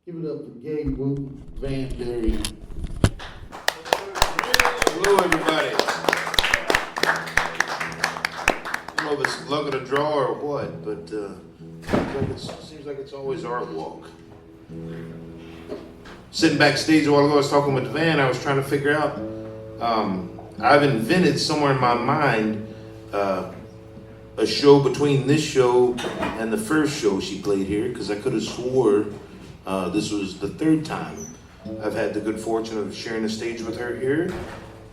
Give it up for Gabe Wootton Van Darien. Hello, everybody. I don't know if it's luck of the draw or what, but seems like it's always art walk. Sitting backstage a while ago, I was talking with Van. I was trying to figure out. I've invented somewhere in my mind a show between this show and the first show she played here, because I could have swore this was the third time I've had the good fortune of sharing the stage with her here.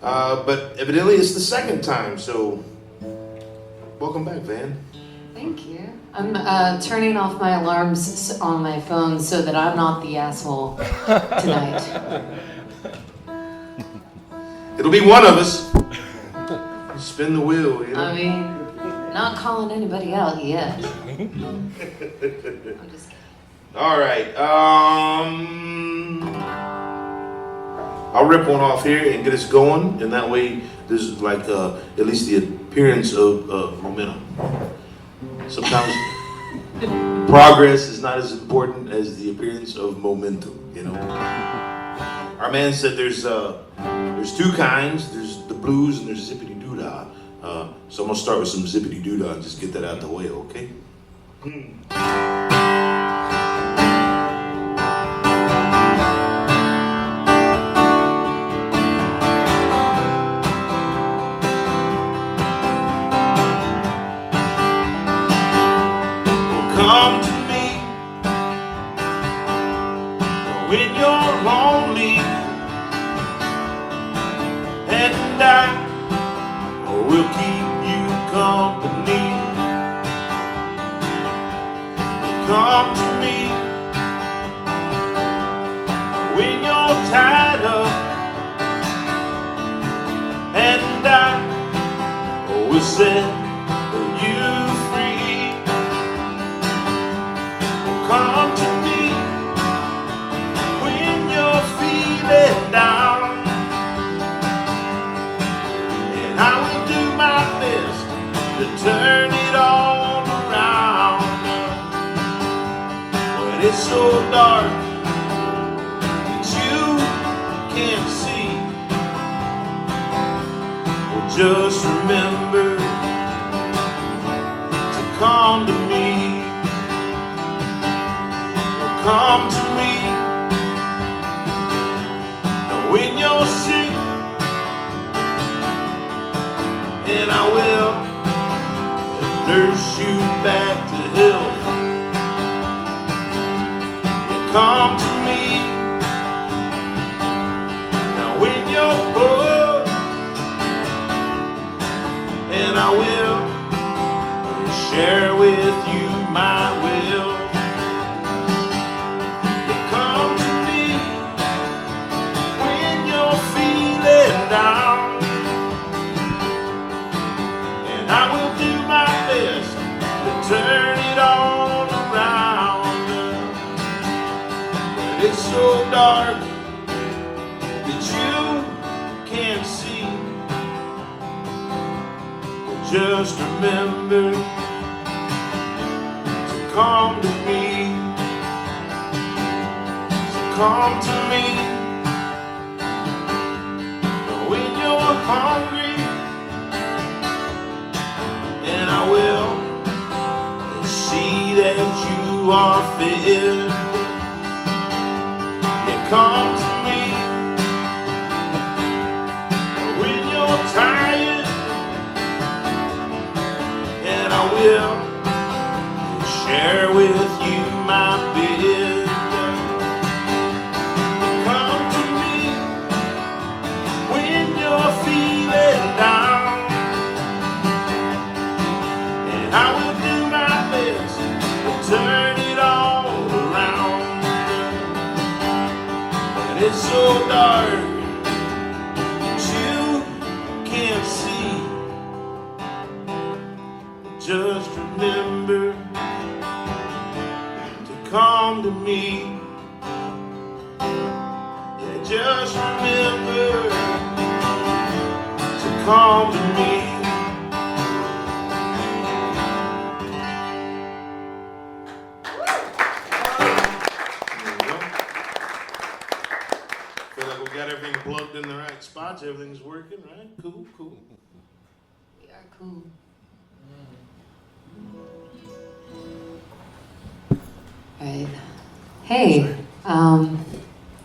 But evidently it's the second time, so welcome back, Van. Thank you. I'm turning off my alarms on my phone so that I'm not the asshole tonight. It'll be one of us. Spin the wheel, you know? I mean, not calling anybody out yet. I'm just kidding. All right. I'll rip one off here and get us going, and that way there's like at least the appearance of momentum. Sometimes progress is not as important as the appearance of momentum, you know. Our man said there's two kinds. There's the blues and there's zippity doo dah. So I'm gonna start with some zippity doo dah and just get that out of the way, okay? Come to me when you're lonely, and I will keep you company. Come to me when you're tied up, and I will set you free. Come to me when you're feeling down, and I will do my best to turn it all around. When it's so dark that you can't see, well, just remember to come to me. Come to me when you're sick, and I will nurse you back to health. Come to me now when you're poor, and I will share with you my will. Down, and I will do my best to turn it all around. But it's so dark that you can't see. But just remember to come to me. So come to me when you're hungry, and I will see that you are fed. You come to me when you're tired, and I will share with you my bed. Feeling down, and I will do my best to turn it all around. But it's so dark that you can't see. Just remember to come to me. Yeah, just remember come to me. There you go. right spots, everything's working, right? Cool, cool. We are cool. Right. Hey,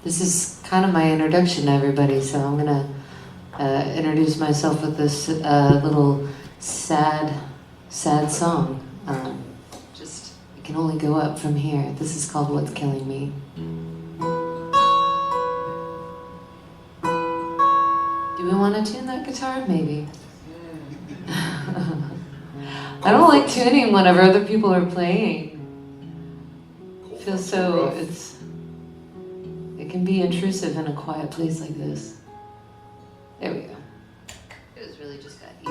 this is kind of my introduction to everybody, so I'm gonna introduce myself with this little sad song. Just, it can only go up from here. This is called What's Killing Me. Do we want to tune that guitar? Maybe. I don't like tuning whenever other people are playing. It feels so, it can be intrusive in a quiet place like this. There we go. It was really just that E.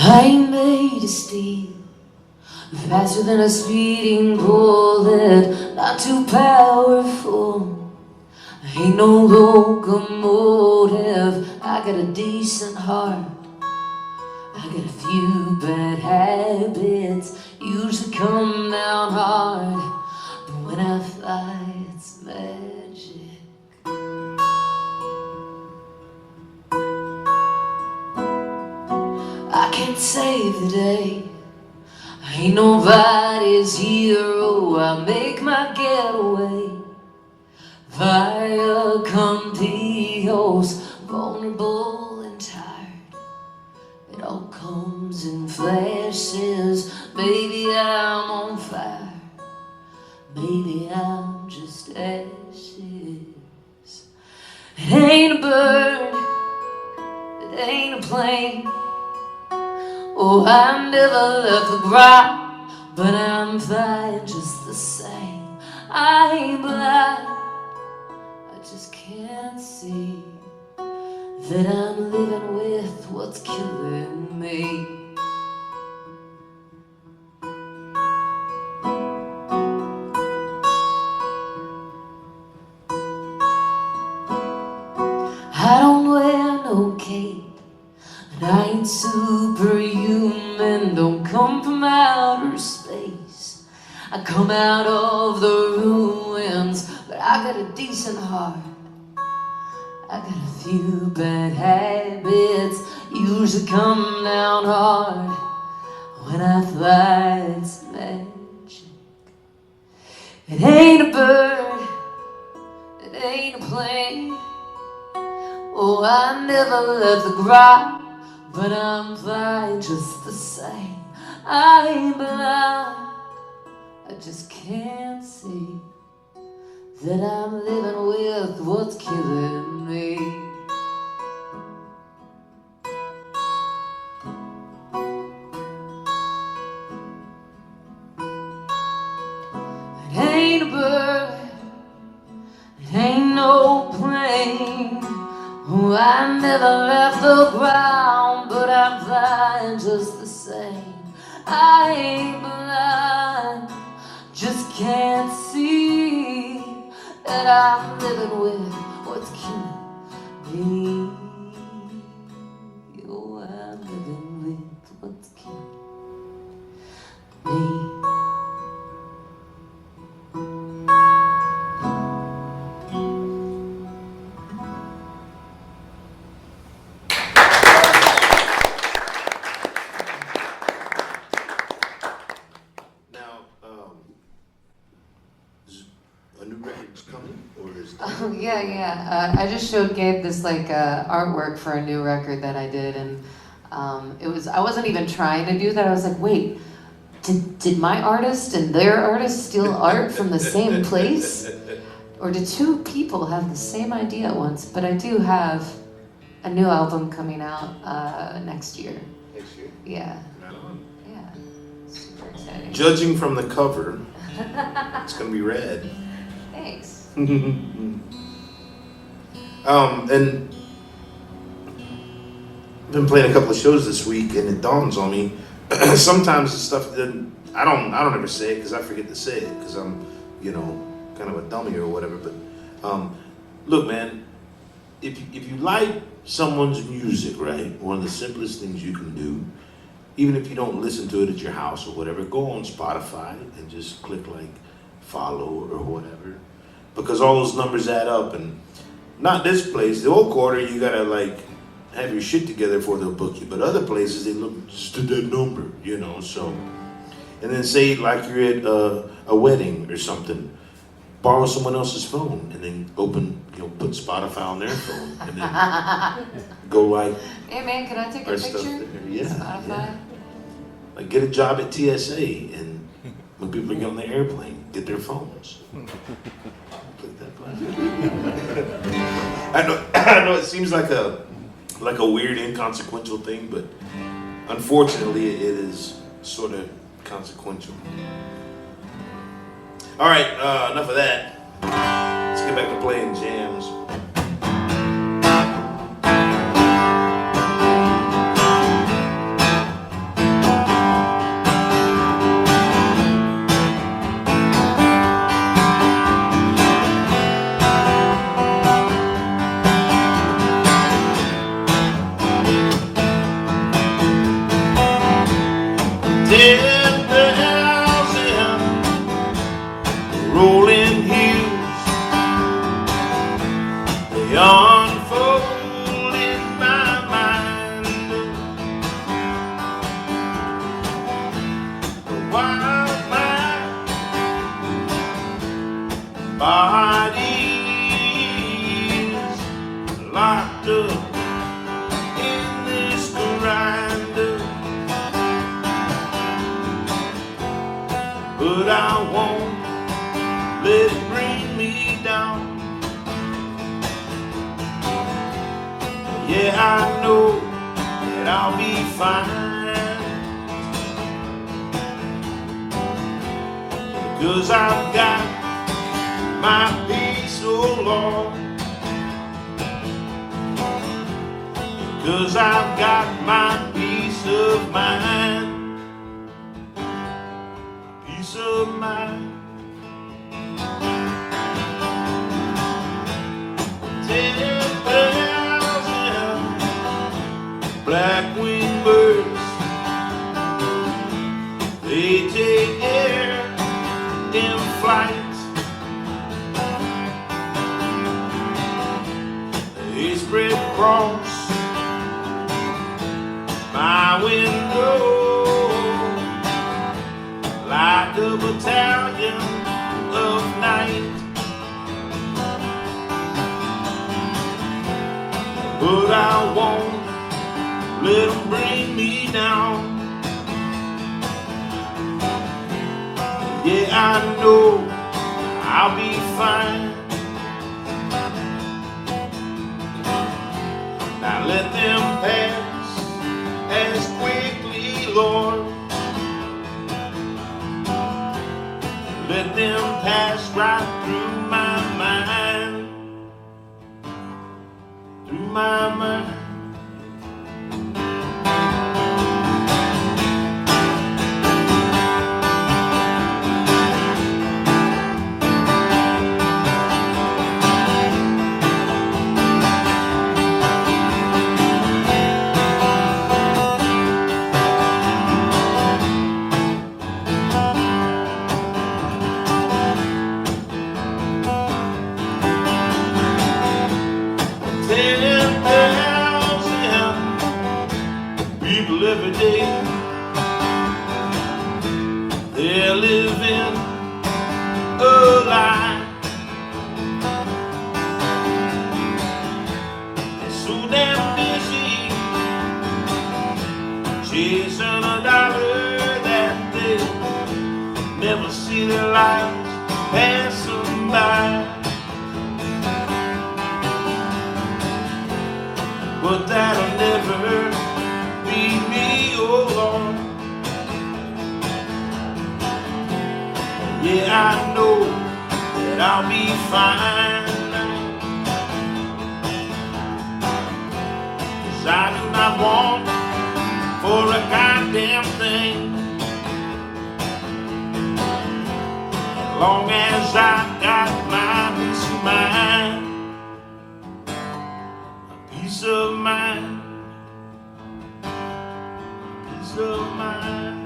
I ain't made of steel, faster than a speeding bullet, not too powerful. I ain't no locomotive, I got a decent heart. I got a few bad habits, usually come down hard, but when I fly, it's magic. I can't save the day, I ain't nobody's hero, I make my getaway via con Dios, vulnerable and tired. It all comes in flashes, maybe I'm on fire, maybe I'm just ashes. It ain't a bird, it ain't a plane. Oh, I never left the ground, but I'm flying just the same. I ain't blind, I just can't see that I'm living with what's killing me. I don't wear no cape, and I ain't superhuman, don't come from outer space. I come out of the ruins, but I got a decent heart. I got a few bad habits, usually come down hard. When I fly, it's magic. It ain't a bird, it ain't a plane. Oh, I never left the ground, but I'm flying just the same. I ain't blind, I just can't see that I'm living with what's killing me. It ain't a bird, it ain't no plane. Oh, I never left the ground, but I'm flying just the same. I ain't blind, just can't see that I'm living with what's killing me. Oh, I'm living with what's killing me. A new record's coming, or is that? Oh, yeah. I just showed Gabe this artwork for a new record that I did, and I wasn't even trying to do that. I was like, wait, did my artist and their artist steal art from the same place? Or did two people have the same idea at once? But I do have a new album coming out next year. Next year? Yeah. Right on. Yeah. Super exciting. Judging from the cover, it's gonna be red. Thanks. And I've been playing a couple of shows this week, and it dawns on me sometimes the stuff that I don't ever say it because I forget to say it because I'm kind of a dummy or whatever. But look, man, if you like someone's music, right, one of the simplest things you can do even if you don't listen to it at your house or whatever, go on Spotify and just click like follow or whatever, because all those numbers add up. And not this place, the old quarter, you gotta like have your shit together before they'll book you, but other places they look just at that number, you know. So, and then say like you're at a wedding or something, borrow someone else's phone and then open, you know, put Spotify on their phone and then go like, Hey man, can I take a our stuff picture? there. Yeah, Spotify. yeah. Like get a job at TSA, and when people get on the airplane, get their phones. Click that button. I know it seems like a weird inconsequential thing, but unfortunately it is sort of consequential. All right, enough of that. Let's get back to playing jams. Rolling hills, they unfold in my mind. While my body is locked up in this grinder, but I won't let it bring me down. Yeah, I know that I'll be fine, because I've got my peace, oh Lord, because I've got my peace of mind, peace of mind. 10,000 black-winged birds, they take air in flight. They spread across my window like a battalion of night. But I won't let them bring me down. Yeah, I know I'll be fine. Now let them pass as quickly, Lord. Let them pass right through my mind. Through my mind. Every day they're living a lie. They're so damn busy chasing a dollar that they never see their lives passing by. But that'll never be me, oh Lord. Yeah, I know that I'll be fine, 'cause I do not want for a goddamn thing, as long as I got my peace of mind, my peace of mind. peace of mind.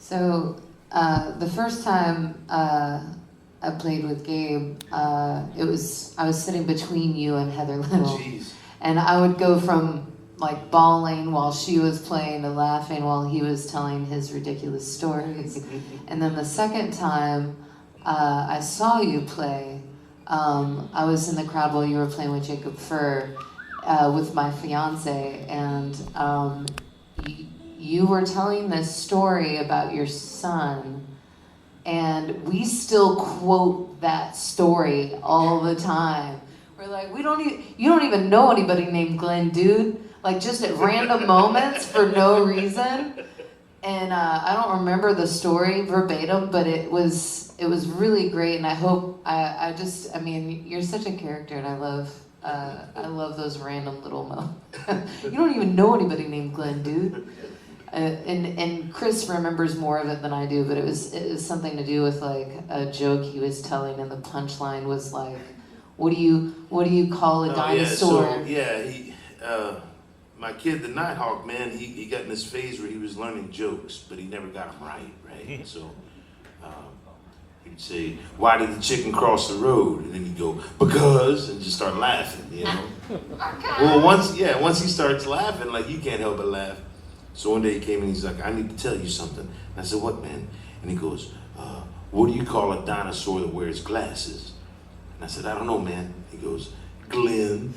So the first time I played with Gabe, I was sitting between you and Heather Little, Jeez. and I would go from like bawling while she was playing to laughing while he was telling his ridiculous stories. And then the second time I saw you play, I was in the crowd while you were playing with Jacob Furr with my fiance, and you were telling this story about your son, and we still quote that story all the time. We're like, you don't even know anybody named Glenn, dude. Like, just at random moments for no reason. And I don't remember the story verbatim, but it was really great. And I hope I mean, you're such a character, and I love those random little moments. You don't even know anybody named Glenn, dude. And Chris remembers more of it than I do, but it was something to do with like a joke he was telling, and the punchline was like, what do you call a dinosaur? My kid, the Nighthawk, man, he got in this phase where he was learning jokes, but he never got them right? So he'd say, why did the chicken cross the road? And then he'd go, because, and just start laughing, you know? Well, once he starts laughing, like, you can't help but laugh. So one day he came and he's like, I need to tell you something. And I said, what, man? And he goes, what do you call a dinosaur that wears glasses? And I said, I don't know, man. He goes, Glenn.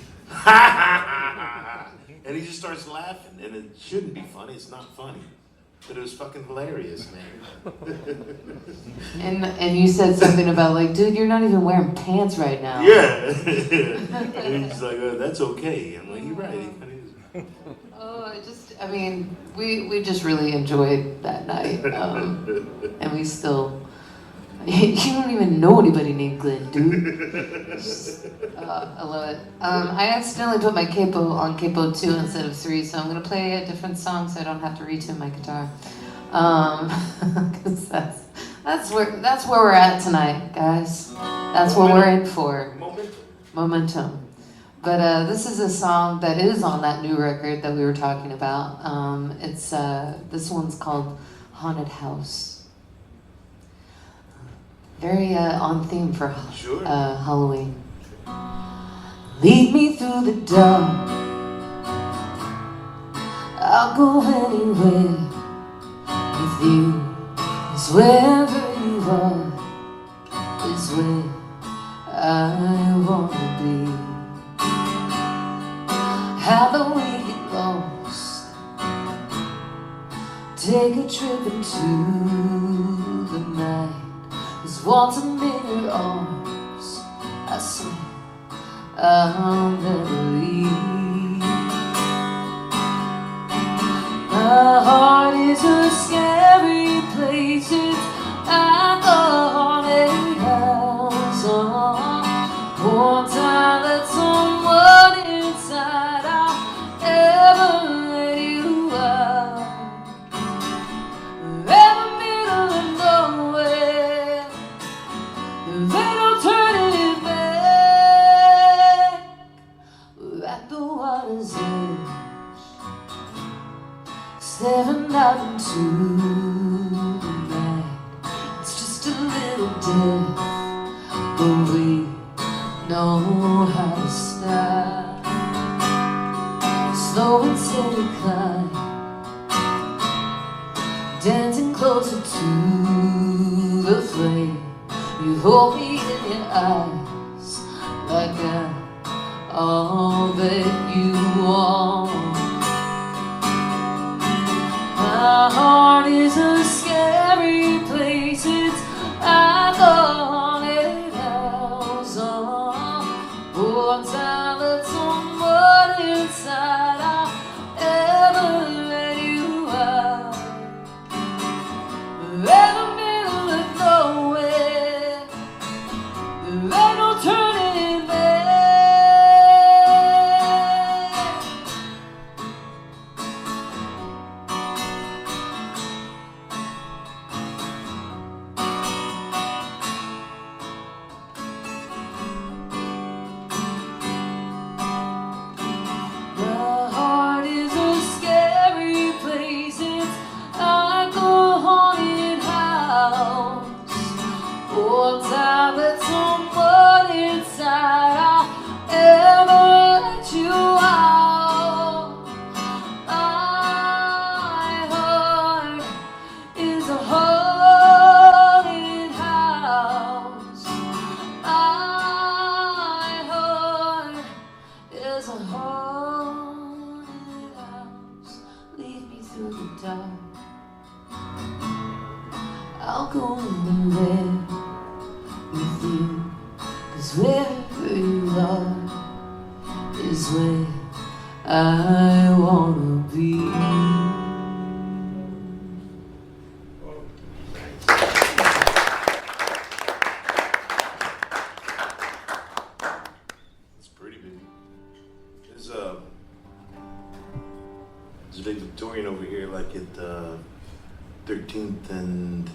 And he just starts laughing. And it shouldn't be funny. It's not funny. But it was fucking hilarious, man. And you said something about like, dude, you're not even wearing pants right now. Yeah. And he's like, that's okay. I'm like, you're right. We just really enjoyed that night, and we still. You don't even know anybody named Glenn, dude. I love it. I accidentally put my capo on capo 2 instead of 3, so I'm gonna play a different song so I don't have to retune my guitar. Because that's where we're at tonight, guys. That's what we're in for. Momentum. But this is a song that is on that new record that we were talking about. This one's called Haunted House. Very on theme for Halloween. Lead me through the dark. I'll go anywhere with you. 'Cause wherever you are is where I wanna be. How do we get lost? Take a trip into the night. There's wanting in your arms. I swear I'll never leave. My heart is a scary place. It's like a haunted house. One time that someone inside I'll ever let you out. In the middle of nowhere, they don't turn it back. We're at the water's edge, staring out into the night. It's just a little death, but we know how to stop. Slow and steady climb, dancing closer to the flame. You hold me in your eyes like I'm all that you want. My heart is a scary place. It's like a haunted house. One time that someone inside I'll ever let you through the dark. I'll go in there with you, 'cause wherever you are is where I wanna be. That's pretty big. There's a big Victorian over here, like at 13th and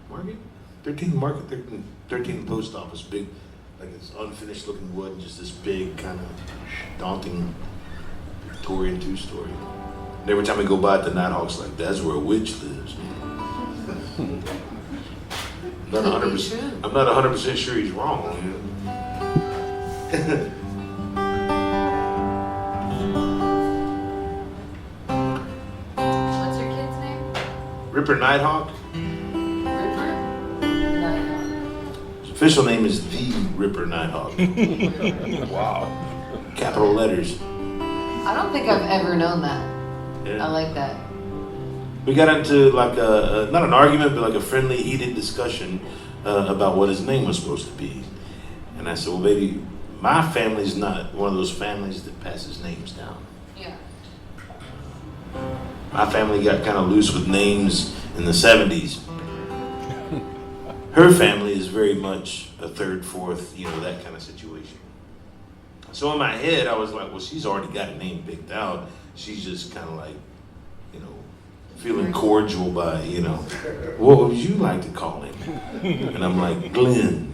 Market? 13th Market, 13th Post Office. Big, like it's unfinished looking wood, and just this big, kind of daunting Victorian two-story. And every time we go by at the Nighthawks, like, that's where a witch lives, man. I'm not 100% sure he's wrong. What's your kid's name? Ripper Nighthawk. Ripper Nighthawk. His official name is the Ripper Nighthawk. Wow. Capital letters. I don't think I've ever known that. Yeah. I like that. We got into like a not an argument, but like a friendly, heated discussion about what his name was supposed to be. And I said, well, baby, my family's not one of those families that passes names down. Yeah. My family got kind of loose with names in the 70s. Her family is very much a third, fourth, that kind of situation. So in my head, I was like, well, she's already got a name picked out. She's just kind of like, feeling cordial by, what would you like to call him? And I'm like, Glenn.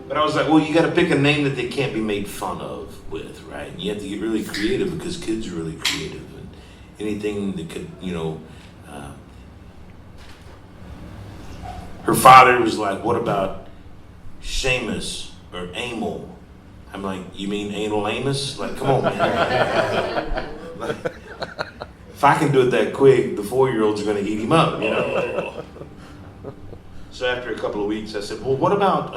But I was like, well, you got to pick a name that they can't be made fun of with, right? And you have to get really creative because kids are really creative. And anything that could, her father was like, what about Seamus or Amel? I'm like, you mean Anal Amos? Like, come on, man. Like, if I can do it that quick, the 4-year-olds are going to eat him up, So after a couple of weeks, I said, well, what about,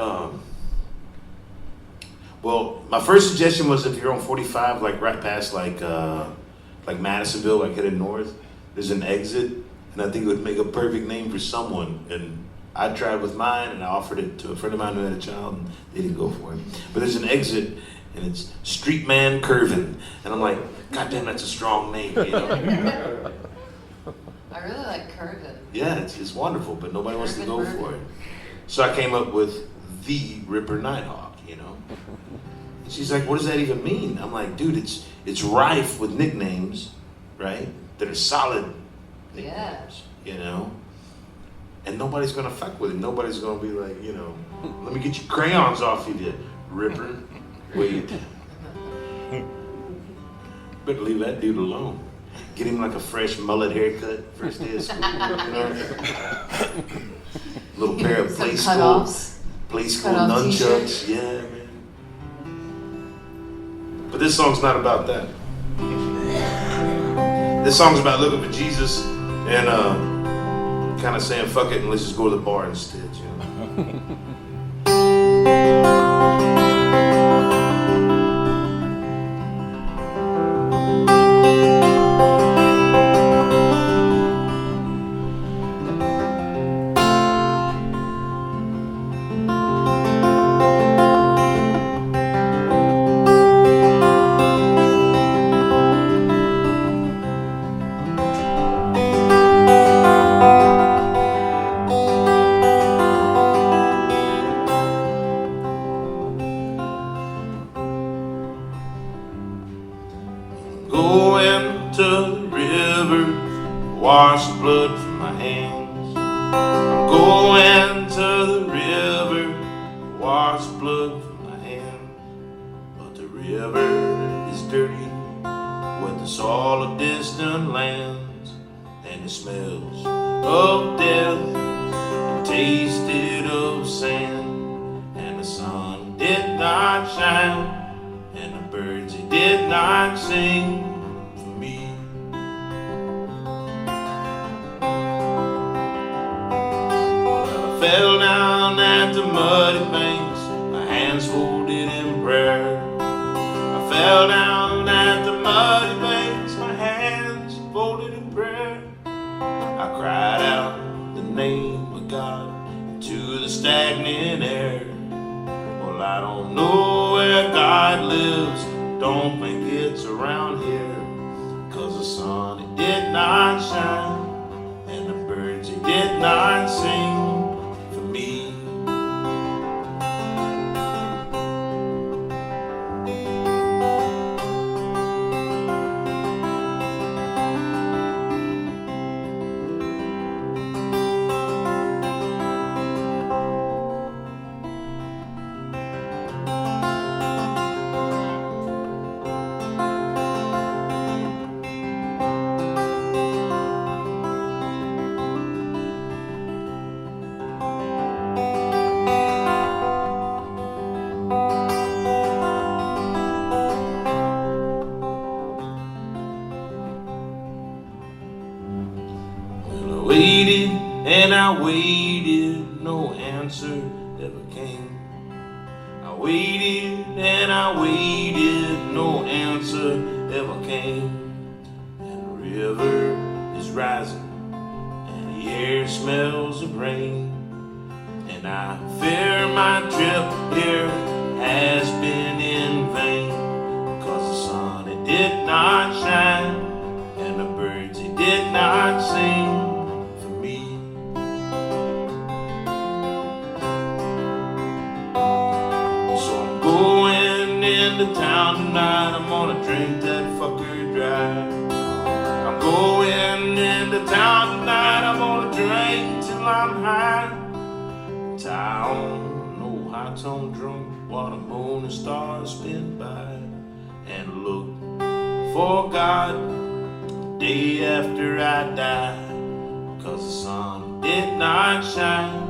my first suggestion was if you're on 45, like right past like Madisonville, like headed north, there's an exit, and I think it would make a perfect name for someone. And I tried with mine, and I offered it to a friend of mine who had a child, and they didn't go for it. But there's an exit, and it's Street Man Curvin. And I'm like, God damn, that's a strong name, I really like Curvin. Yeah, it's wonderful, but nobody wants to go for it. So I came up with the Ripper Nighthawk, And she's like, what does that even mean? I'm like, dude, it's rife with nicknames, right? That are solid nicknames, And nobody's gonna fuck with it. Nobody's gonna be like, let me get your crayons off you, there, Ripper. Wait. Better leave that dude alone. Get him like a fresh mullet haircut first day of school, Little pair of play school nunchucks. Yeah, man. But this song's not about that. This song's about looking for Jesus and kind of saying fuck it and let's just go to the bar instead, Going to the river, wash the blood from my hands. I'm going to the river, wash the blood from my hands. But the river is dirty with the soil of distant lands, and it smells of death and tasted of sand. And the sun did not shine, and the birds they did not sing for me. Well, I fell down at the muddy banks, my hands folded in prayer. I fell down at the muddy banks, cried out the name of God into the stagnant air. Well, I don't know where God lives, don't think it's around here, 'cause the sun, it did not shine, and the birds, they did not sing for me. Waited and I waited, no answer ever came. I waited and I waited, no answer ever came. And the river is rising and the air smells of rain. And I fear my trip here has been in vain, 'cause the sun, it did not shine, and the birds, they did not sing. To town tonight, I'm gonna drink that fucker dry. I'm going into town tonight, I'm gonna drink till I'm high. Town, no high tone drunk, while the moon and stars spin by, and look for God day after I die, 'cause the sun did not shine,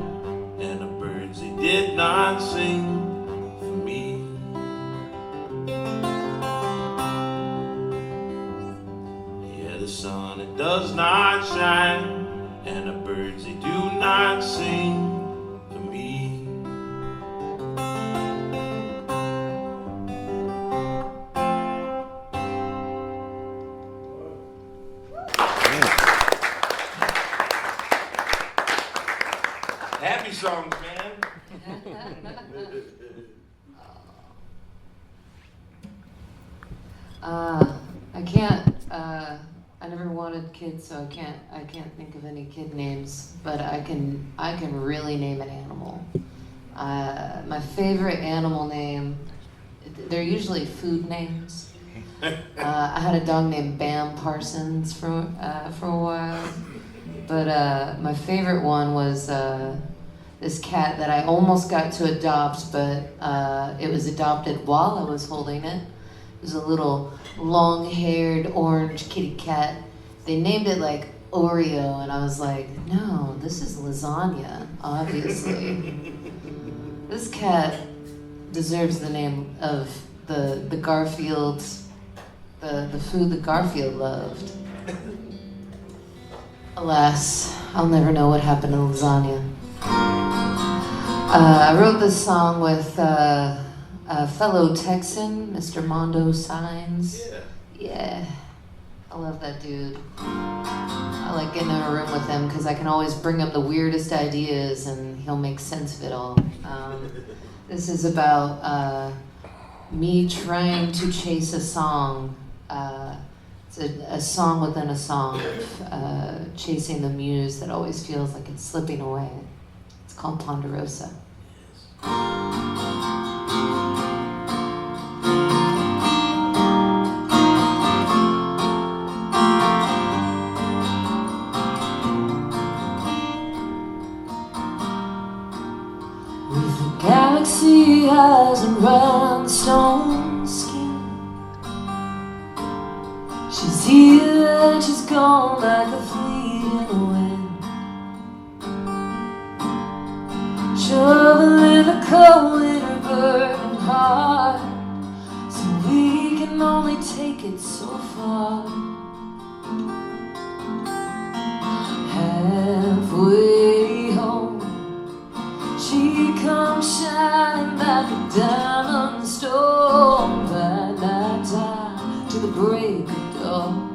and the birds, they did not sing for me. The sun, it does not shine, and the birds, they do not sing for me. Happy songs, man. I can't. I never wanted kids, so I can't think of any kid names. But I can really name an animal. My favorite animal name. They're usually food names. I had a dog named Bam Parsons for a while, but my favorite one was this cat that I almost got to adopt, but it was adopted while I was holding it. It was a little long-haired orange kitty cat. They named it like Oreo, and I was like, no, this is lasagna, obviously. This cat deserves the name of the Garfield, the food that Garfield loved. Alas, I'll never know what happened to lasagna. I wrote this song with a fellow Texan, Mr. Mondo Signs. Yeah, I love that dude. I like getting in a room with him because I can always bring up the weirdest ideas and he'll make sense of it all. This is about me trying to chase a song. It's a song within a song of chasing the muse that always feels like it's slipping away. It's called Ponderosa. Galaxy eyes and rhinestone skin. She's here and she's gone like a fleeting wind. Shoveling the coal in her burning heart, so we can only take it so far. Halfway home, she comes shining like a diamond storm by night time to the break of dawn.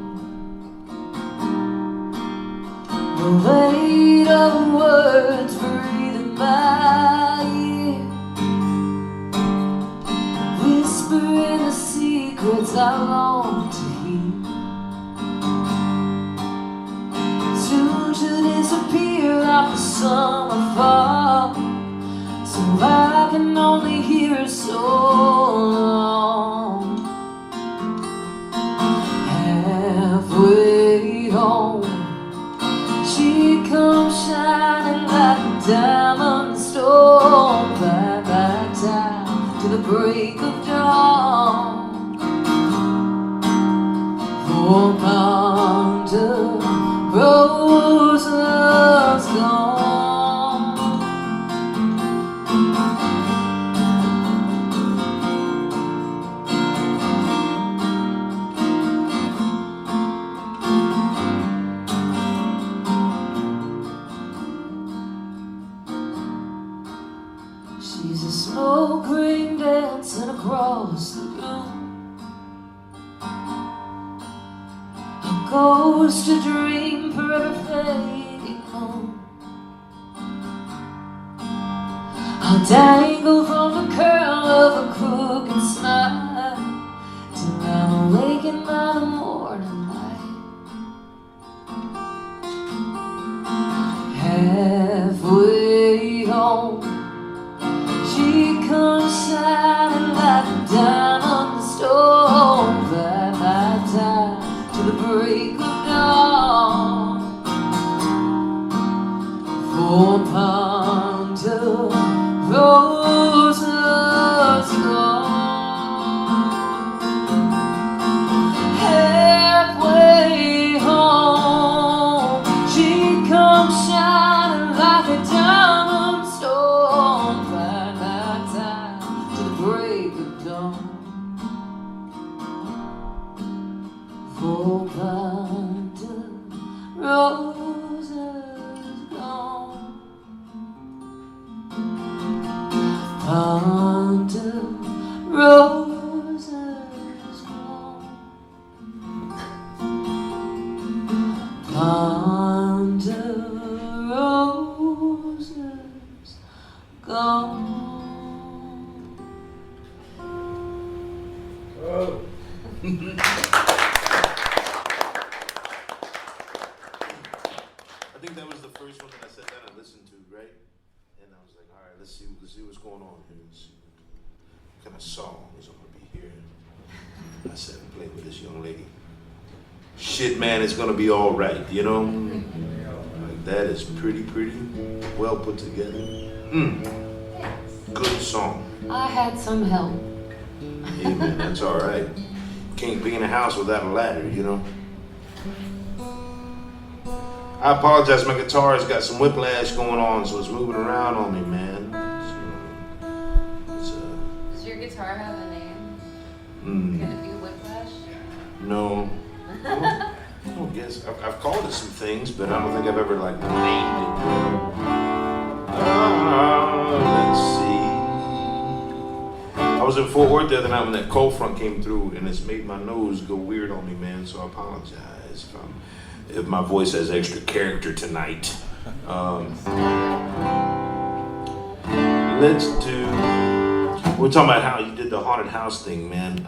The whispering the secrets I long to hear, soon to disappear like the summer fall, so I can only hear her so long. Halfway home, she comes shining like a diamond storm, back time to the break of dawn. For Ponderosa's gone. She's a smoke ring dancing across the room, a ghost, a dream, forever fading home. I'll dangle from the curl of a crooked smile till I'm awakened by the morning light. Halfway home, she comes shining like a diamond storm, by my time to the break of dawn. For Ponderosa's gone. Halfway home, she comes shining like a diamond storm, by my time to the break of dawn. For Ponderosa's gone. Ponderosa's gone. Ponderosa's gone. I think that was the first one that I sat down and listened to, right? And I was like, all right, let's see what's going on here. Let's see what kind of songs I'm gonna be hearing. I sat and played with this young lady. Shit, man, it's gonna be all right, you know? Like, that is pretty well put together. Good song. I had some help. Yeah, man, that's all right. Can't be in a house without a ladder, you know? I apologize, my guitar has got some whiplash going on, so it's moving around on me, man. Does your guitar have a name? Mm, Can it be Whiplash? no. I don't guess. I've called it some things, but I don't think I've ever, like, named it. Let's see. I was in Fort Worth the other night when that cold front came through, and it's made my nose go weird on me, man, so I apologize if my voice has extra character tonight. Let's do. We're talking about how you did the haunted house thing, man.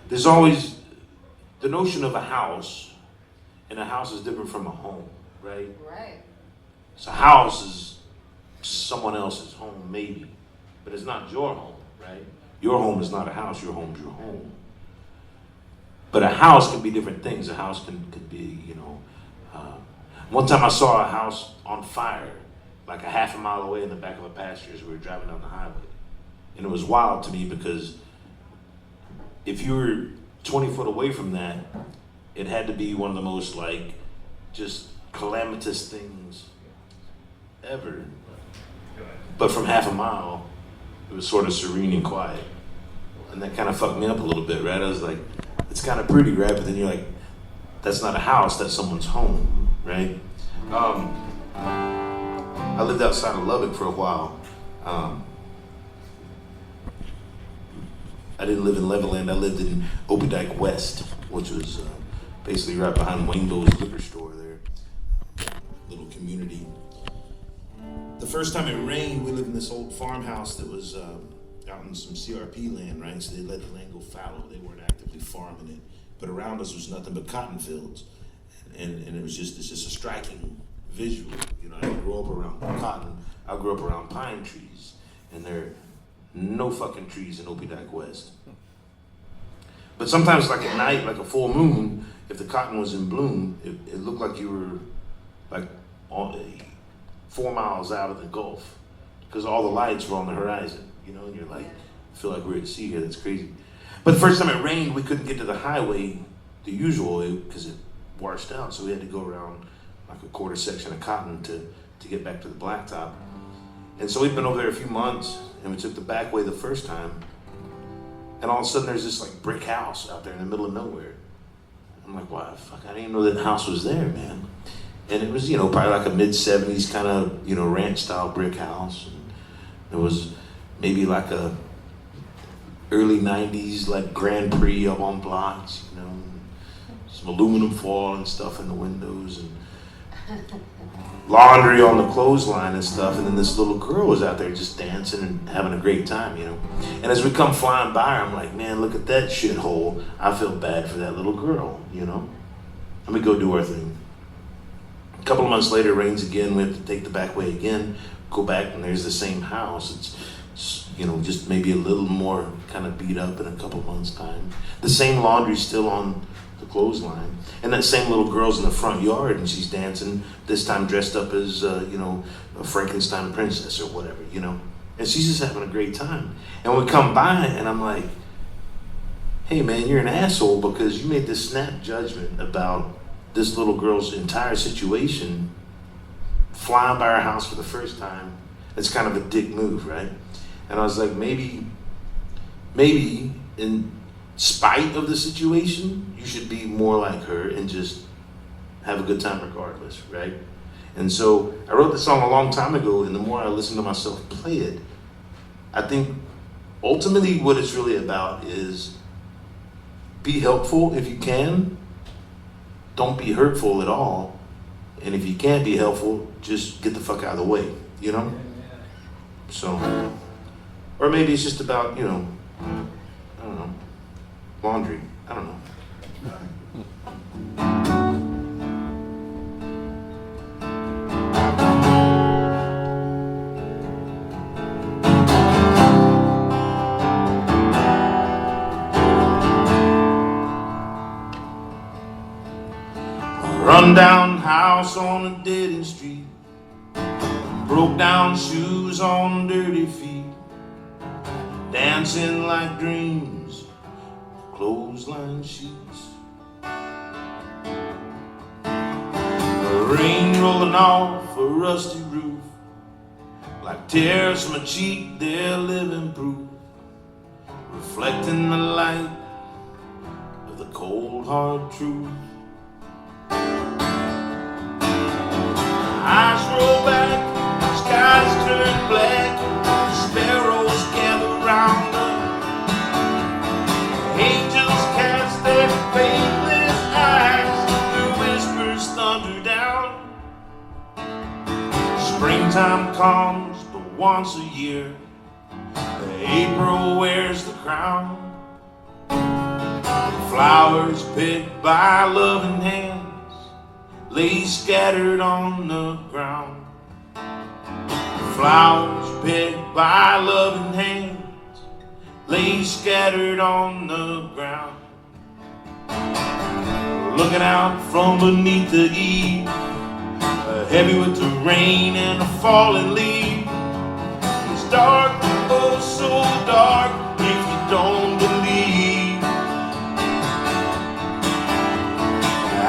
There's always the notion of a house, and a house is different from a home, right? Right. So a house is someone else's home, maybe, but it's not your home, right? Your home is not a house. Your home's your home. But a house can be different things. A house could be, you know. One time I saw a house on fire, like a half a mile away in the back of a pasture as we were driving down the highway. And it was wild to me because if you were 20 foot away from that, it had to be one of the most, like, just calamitous things ever. But from half a mile, it was sort of serene and quiet. And that kind of fucked me up a little bit, right? I was like, it's kind of pretty, right? But then you're like, that's not a house, that's someone's home, right? I lived outside of Lubbock for a while. I didn't live in Levelland, I lived in Opdyke West, which was basically right behind Wayne's liquor store there. Little community. The first time it rained, we lived in this old farmhouse that was out in some CRP land, right? So they let the land go fallow. They weren't actively farming it. But around us was nothing but cotton fields. And it's just a striking visual. You know, I grew up around cotton. I grew up around pine trees. And there are no fucking trees in Opie West. But sometimes, like at night, like a full moon, if the cotton was in bloom, it looked like you were like 4 miles out of the Gulf, because all the lights were on the horizon, you know, and you're like, I feel like we're at sea here, that's crazy. But the first time it rained, we couldn't get to the highway, the usual way, because it washed out, so we had to go around like a quarter section of cotton to get back to the blacktop. And so we'd been over there a few months, and we took the back way the first time, and all of a sudden there's this like brick house out there in the middle of nowhere. I'm like, wow, fuck, I didn't even know that house was there, man. And it was, you know, probably like a mid-70s kind of, you know, ranch-style brick house. And it was maybe like a early 90s, like Grand Prix up on blocks, you know, some aluminum foil and stuff in the windows, and laundry on the clothesline and stuff. And then this little girl was out there just dancing and having a great time, you know. And as we come flying by, I'm like, man, look at that shithole. I feel bad for that little girl, you know. Let me go do our thing. A couple of months later, it rains again. We have to take the back way again, go back, and there's the same house. It's, you know, just maybe a little more kind of beat up in a couple of months' time. The same laundry's still on the clothesline. And that same little girl's in the front yard, and she's dancing, this time dressed up as, you know, a Frankenstein princess or whatever, you know. And she's just having a great time. And we come by, and I'm like, hey, man, you're an asshole because you made this snap judgment about this little girl's entire situation, flying by our house for the first time. It's kind of a dick move, right? And I was like, maybe in spite of the situation, you should be more like her and just have a good time regardless, right? And so I wrote this song a long time ago, and the more I listen to myself play it, I think ultimately what it's really about is be helpful if you can. Don't be hurtful at all. And if you can't be helpful, just get the fuck out of the way, you know? So, or maybe it's just about, you know, I don't know, laundry. I don't know. Run-down house on a dead-end street, broke-down shoes on dirty feet, dancing like dreams, clothesline sheets. The rain rolling off a rusty roof, like tears from a cheek, they're living proof, reflecting the light of the cold hard truth. Eyes roll back, skies turn black, sparrows gather round them, angels cast their faithless eyes, their whispers thunder down. Springtime comes but once a year, April wears the crown. Flowers picked by loving hands lay scattered on the ground. Flowers picked by loving hands lay scattered on the ground. Looking out from beneath the eave, heavy with the rain and the falling leaf. It's dark, oh so dark, if you don't believe.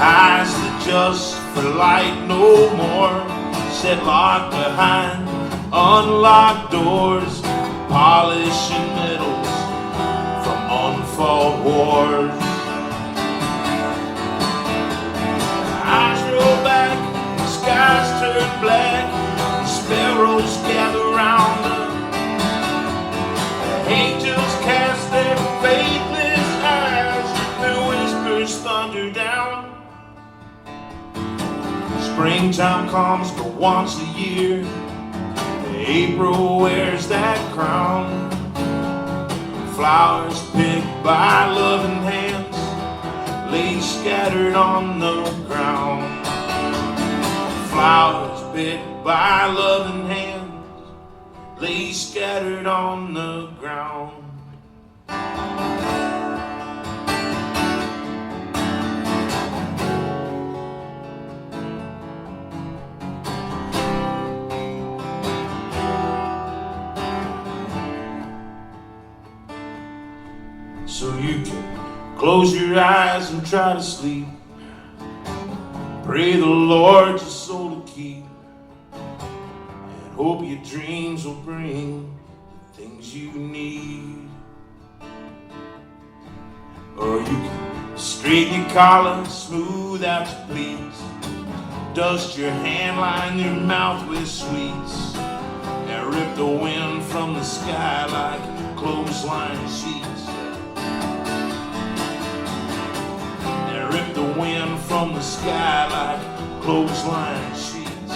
Eyes that just for light no more, set locked behind unlocked doors, polishing metals from unfought wars. Eyes roll back, skies turn black, sparrows gather round them, angels cast their faithless eyes, their whispers thunder down. Springtime comes but once a year, April wears that crown. Flowers picked by loving hands lay scattered on the ground. Flowers picked by loving hands lay scattered on the ground. So you can close your eyes and try to sleep. Pray the Lord your soul to keep, and hope your dreams will bring the things you need. Or you can straighten your collar, smooth out your pleats, dust your hand, line your mouth with sweets, and rip the wind from the sky like clothesline sheets. Rip the wind from the sky like clothesline sheets.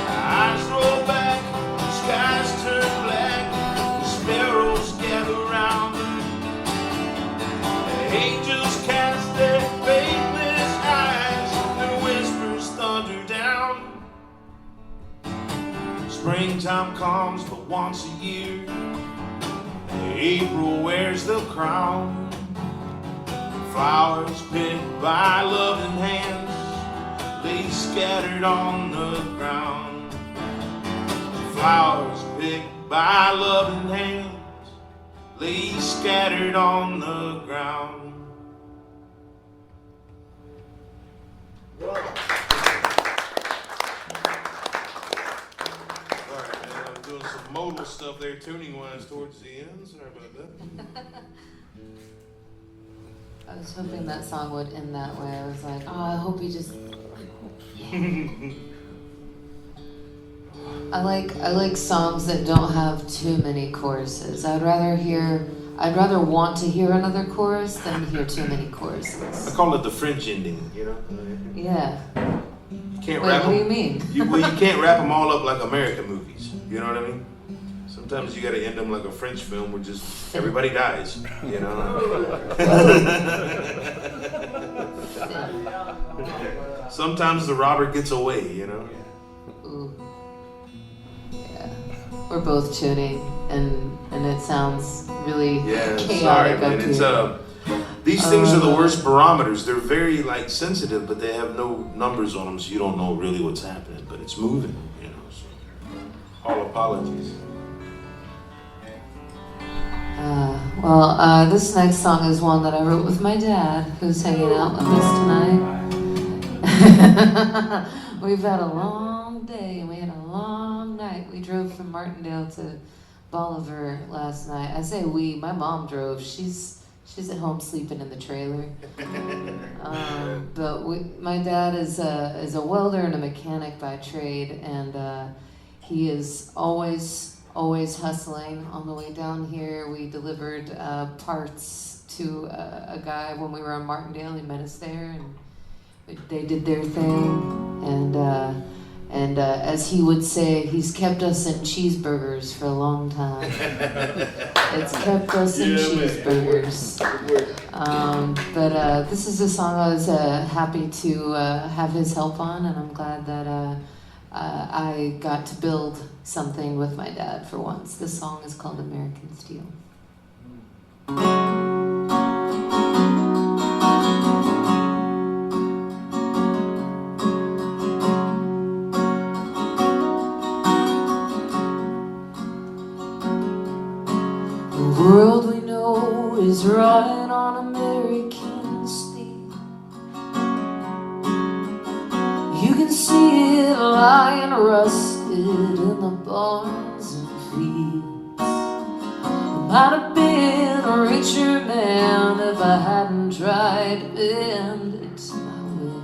Eyes roll back, the skies turn black, the sparrows gather round them. The angels cast their faithless eyes, their whispers thunder down. Springtime comes but once a year, April wears the crown. Flowers picked by loving hands lay scattered on the ground. Flowers picked by loving hands lay scattered on the ground. Alright, man, I'm doing some modal stuff there, tuning wise towards the end. Sorry about that. I was hoping that song would end that way. I was like, oh, I hope he just. I like songs that don't have too many choruses. I'd rather want to hear another chorus than hear too many choruses. I call it the French ending, you know? Yeah. You can't Wait, wrap what do them, you mean? you can't wrap them all up like American movies. You know what I mean? Sometimes you gotta end them like a French film where just everybody dies, you know? Sometimes the robber gets away, you know? Ooh. Yeah. We're both tuning, and it sounds really chaotic sorry, man. up here. These things are the worst barometers. They're very sensitive, but they have no numbers on them, so you don't know really what's happening. But it's moving, you know. So all apologies. This next song is one that I wrote with my dad, who's hanging out with us tonight. We've had a long day and we had a long night. We drove from Martindale to Bolivar last night. I say we, my mom drove. She's at home sleeping in the trailer. My dad is a welder and a mechanic by trade, and he is always hustling. On the way down here, we delivered parts to a guy when we were on Martindale. He met us there, and they did their thing. And as he would say, he's kept us in cheeseburgers for a long time. It's kept us in cheeseburgers. But this is a song I was happy to have his help on, and I'm glad that I got to build something with my dad for once. This song is called American Steel. The world we know is running on American steel. You can see it lying rusted in the barns and fields. I might have been a richer man if I hadn't tried to bend it to my will.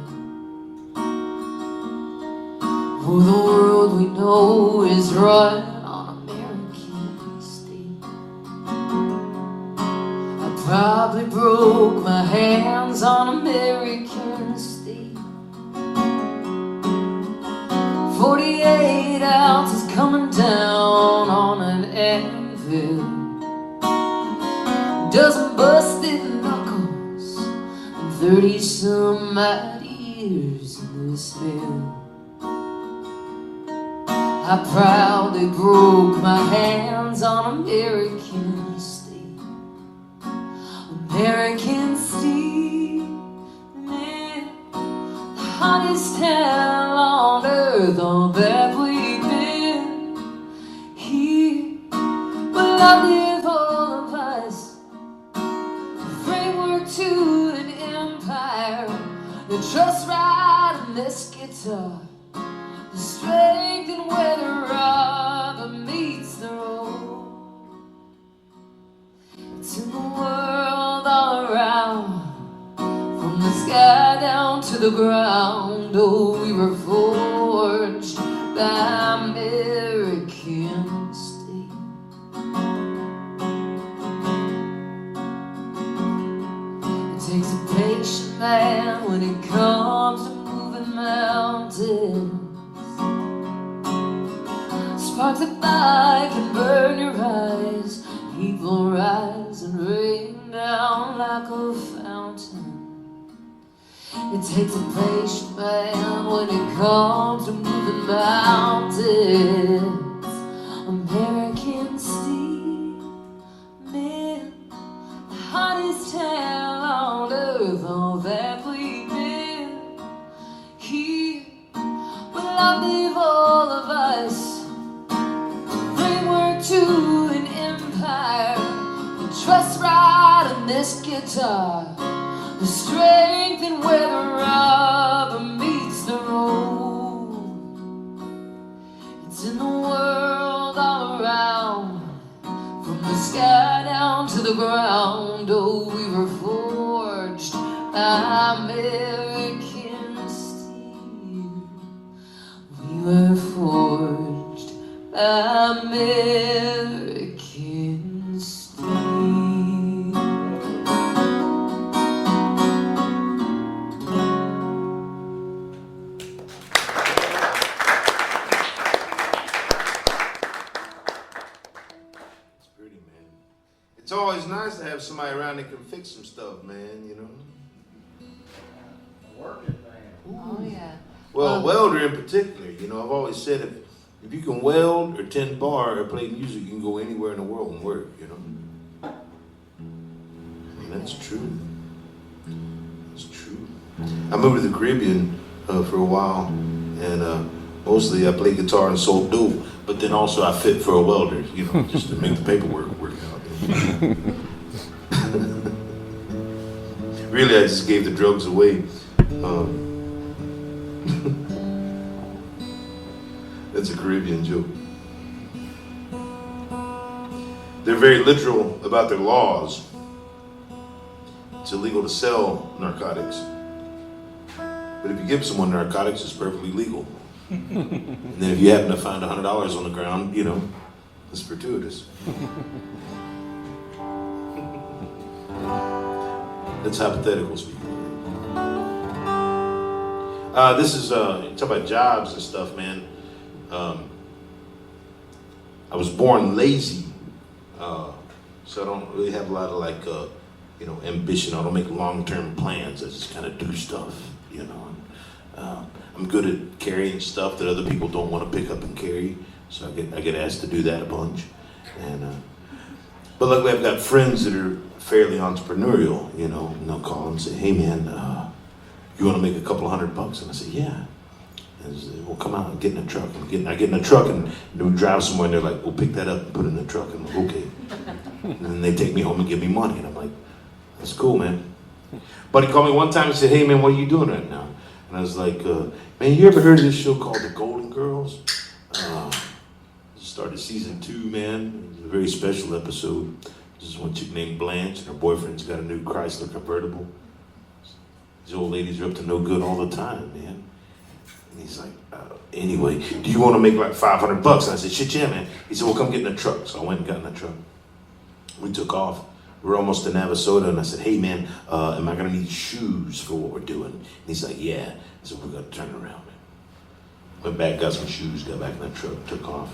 Oh, the world we know is running on American steel. I probably broke my hands on American steel. 48 ounces coming down on an anvil. dozen busted knuckles, and 30-some odd years in this field. I proudly broke my hands on American steel. American steel, man, the hottest hell on earth. All that we've been here, well, I live all of us. Framework to an empire. The trust ride in this guitar. The strength and weather rubber meets the road. It's in the world all around, from the sky down to the ground. Oh, we were forged by American steel. It takes a patient man when it comes to moving mountains. Sparks that fire can burn your eyes. Heat will rise and rain down like a fountain. It takes a patient man when it comes to moving mountains. American steel, man, the hottest hell on earth. All that we've been here will outlive all of us. To an empire, the trust ride in this guitar, the strength and weather rubber meets the road. It's in the world all around, from the sky down to the ground. Oh, we were forged by American steel. We were forged American steel. It's pretty, man. It's always nice to have somebody around that can fix some stuff, man, you know? Working man. Oh yeah. Well, welder in particular, you know, I've always said if you can weld or tend bar or play music, you can go anywhere in the world and work, you know? And that's true. That's true. I moved to the Caribbean for a while, and mostly I played guitar and sold dope, but then also I fit for a welder, you know, just to make the paperwork work out. Really, I just gave the drugs away. That's a Caribbean joke. They're very literal about their laws. It's illegal to sell narcotics. But if you give someone narcotics, it's perfectly legal. And then if you happen to find $100 on the ground, you know, it's fortuitous. That's hypothetical speaking. This is, talk about jobs and stuff, man. I was born lazy, so I don't really have a lot of like, you know, ambition. I don't make long-term plans. I just kind of do stuff, you know. I'm good at carrying stuff that other people don't want to pick up and carry, so I get asked to do that a bunch. And but luckily I've got friends that are fairly entrepreneurial, you know, and they'll call and say, "Hey man, you want to make a couple $100?" And I say, "Yeah." And they say, "Well, come out and get in a truck." I get in a truck and we drive somewhere, and they're like, "We'll pick that up and put it in the truck." And I'm like, "Okay." And then they take me home and give me money, and I'm like, "That's cool, man." Buddy called me one time and said, "Hey man, what are you doing right now?" And I was like, "Man, you ever heard of this show called The Golden Girls?" Started season 2, man. It was a very special episode. This is one chick named Blanche, and her boyfriend's got a new Chrysler convertible. These old ladies are up to no good all the time, man. And he's like, "Anyway, do you want to make like $500?" And I said, "Shit, yeah, man." He said, "Well, come get in the truck." So I went and got in the truck. We took off. We were almost to Navasota, and I said, "Hey, man, am I gonna need shoes for what we're doing?" And he's like, "Yeah." I said, "We're gonna turn around, man." Went back, got some shoes, got back in the truck, took off.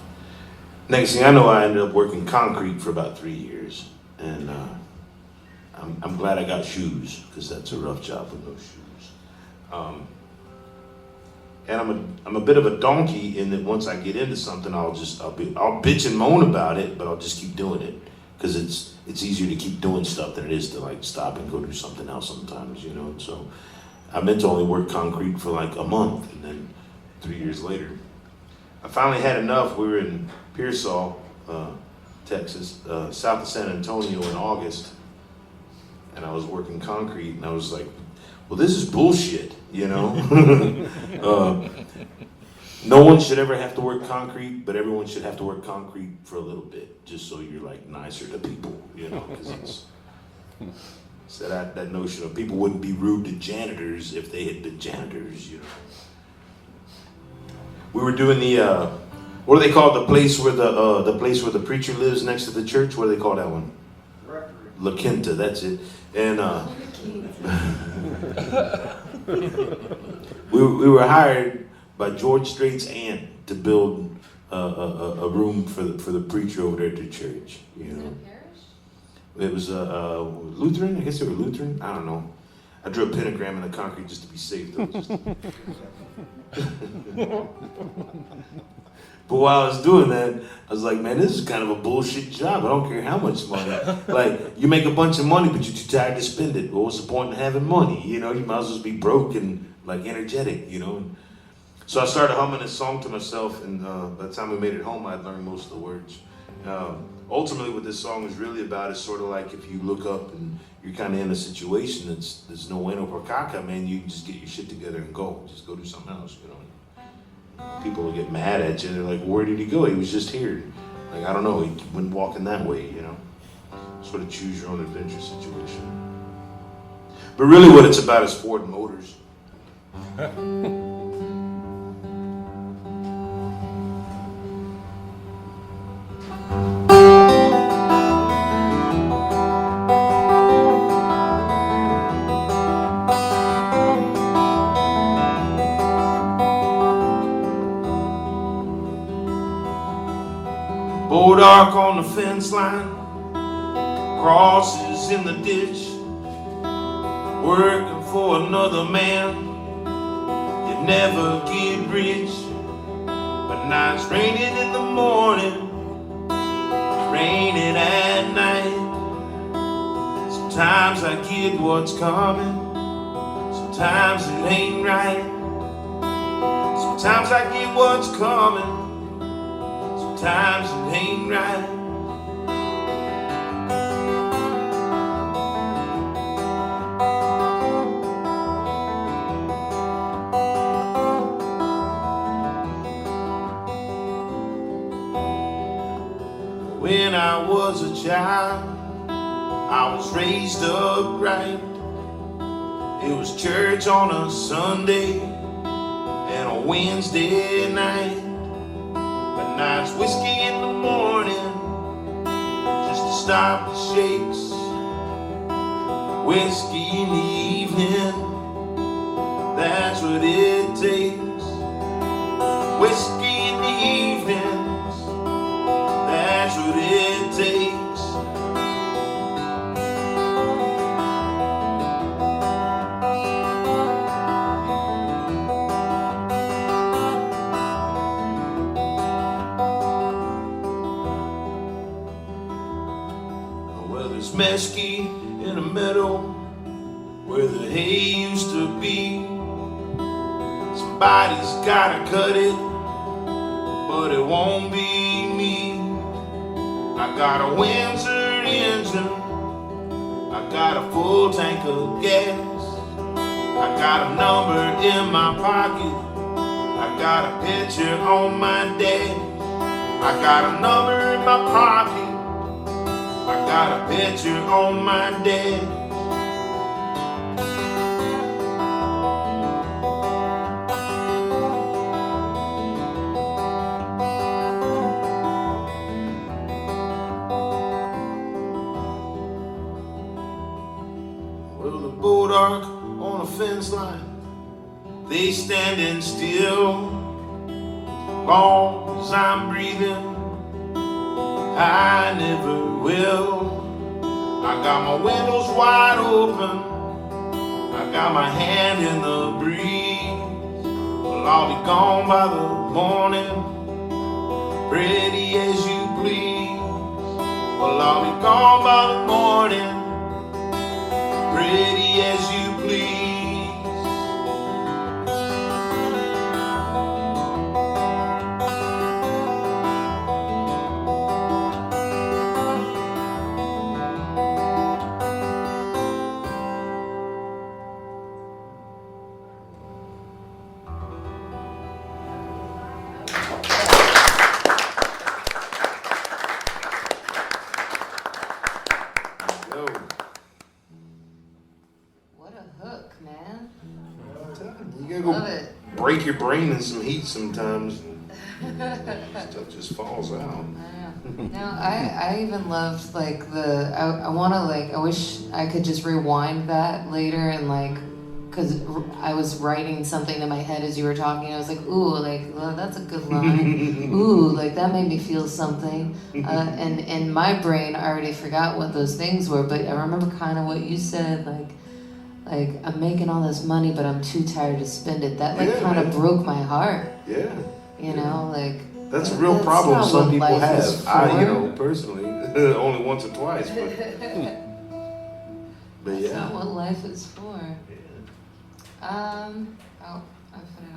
Next thing I know, I ended up working concrete for about 3 years. And I'm glad I got shoes, because that's a rough job with no shoes. And I'm a bit of a donkey in that once I get into something, I'll bitch and moan about it, but I'll just keep doing it, because it's easier to keep doing stuff than it is to like stop and go do something else sometimes, you know. And so I meant to only work concrete for like a month, and then 3 years later, I finally had enough. We were in Pearsall, Texas, south of San Antonio in August, and I was working concrete, and I was like, well, this is bullshit, you know? No one should ever have to work concrete, but everyone should have to work concrete for a little bit, just so you're like nicer to people, you know? Because so that notion of people wouldn't be rude to janitors if they had been janitors, you know? We were doing the, what do they call the place where the preacher lives next to the church? What do they call that one? Rectory. La Quinta, that's it. And we were hired by George Strait's aunt to build a room for the preacher over there at the church. You Is it know, a parish? it was Lutheran. I guess they were Lutheran. I don't know. I drew a pentagram in the concrete just to be safe, though. But while I was doing that, I was like, man, this is kind of a bullshit job. I don't care how much money. Like, you make a bunch of money, but you're too tired to spend it. Well, what's the point in having money? You know, you might as well be broke and, like, energetic, you know? So I started humming this song to myself, and by the time we made it home, I'd learned most of the words. Ultimately, what this song is really about is sort of like if you look up and you're kind of in a situation that's no bueno por caca, man, you can just get your shit together and go. Just go do something else, you know? People will get mad at you, and they're like, where did he go? He was just here. Like, I don't know, he went walking that way, you know? Sort of choose your own adventure situation. But really what it's about is Ford Motors. Dark on the fence line, crosses in the ditch, working for another man. You never get rich, but nights raining in the morning, raining at night. Sometimes I get what's coming, sometimes it ain't right. Sometimes I get what's coming, sometimes it ain't right. When I was a child, I was raised upright. It was church on a Sunday and a Wednesday night. Nights whiskey in the morning, just to stop the shakes. Whiskey in the evening, that's what it takes. Whiskey in the evenings, that's what it takes. Mesquite in a meadow where the hay used to be. Somebody's gotta cut it, but it won't be me. I got a Windsor engine, I got a full tank of gas, I got a number in my pocket, I got a picture on my dash. I got a number in my pocket, I got a picture on my dash. Well, the boat arc on a fence line, they standing still. Long as I'm breathing, I never will. I I got my windows wide open. I got my hand in the breeze. Well, I'll be gone by the morning, ready as you please. Well, I'll be gone by the morning, ready as you please. What a hook, man. You gotta Love go it. break your brain in some heat sometimes. Stuff just falls out. I know. No, I even loved like I want to like, I wish I could just rewind that later and like, because I was writing something in my head as you were talking. I was like, ooh, like, well, that's a good line. Ooh, like that made me feel something. And in my brain, I already forgot what those things were, but I remember kind of what you said, like I'm making all this money, but I'm too tired to spend it. That like kind of broke my heart. Yeah. You know, like. That's a real problem not some what people life have. is I, for. personally, only once or twice, but That's yeah. not what life is for. Yeah. Oh, I put it